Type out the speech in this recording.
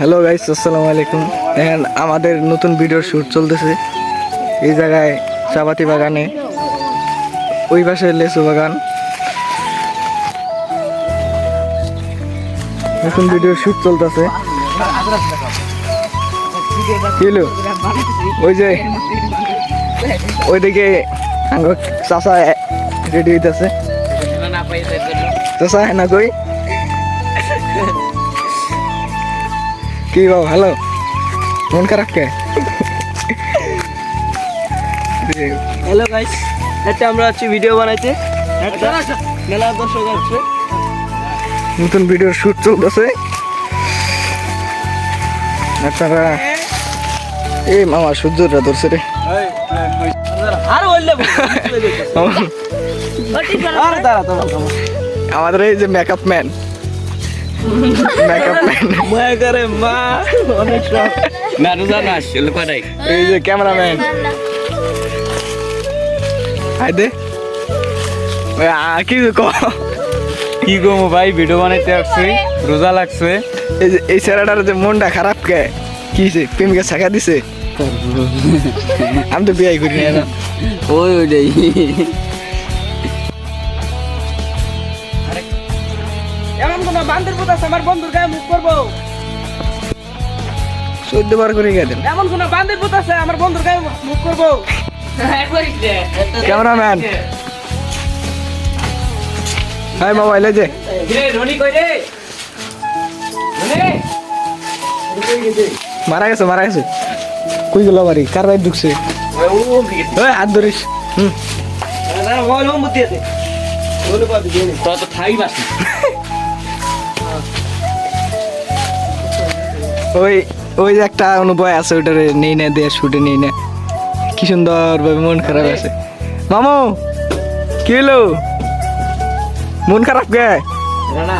Hello guys, আসসালামু আলাইকুম। এখন আমাদের নতুন ভিডিওর শ্যুট চলতেছে এই জায়গায়, চাপাতি বাগানে, ওই পাশে লেচু বাগান। নতুন ভিডিওর শ্যুট চলতেছে। কিলো ওই যে ওইদিকে চাষা রেডি হইতেছে। চাষা হ্যাঁ না কই কি বাবু, হ্যালো, মন খারাপ কে? হ্যালো গাইস, এটা আমরা হচ্ছে ভিডিও বানাইতে, মেলা দর্শক আসছে, নতুন ভিডিওর শুট চলতেছে। আপনারা এই মামা সূর্যটা ধরছে রে। আমাদের এই যে মেকআপ ম্যান, এই যে ক্যামেরাম্যান, কি গো ভাই, ভিডিও বানাইতে আসছি, রোজা লাগছে। এই যে এই ছেলেটার যে মনটা খারাপ কে, কি প্রেমিকা ছাকা দিছে? আমি তো বিয়ে করি না। ওইটাই এমন কোন বান্ধের পুত আছে আমার বন্ধুর গায়ে মুখ করবো? 14 বার করে গেছেন। এমন কোন বান্ধের পুত আছে আমার বন্ধুর গায়ে মুখ করবো? ক্যামেরাম্যান, হাই মোবাইল এই যে মারা গেছে, মারা গেছে। কই গেল বাড়ি, কার বাড়ি ঢুকছে? হাত ধরিস। ওই ওই যে একটা অনুভব আছে, ওটারে নেই না, দিয়ে শুটে নেই না। কি সুন্দর ভাবে মন খারাপ আছে। মামু কি হলো, মন খারাপ কে? না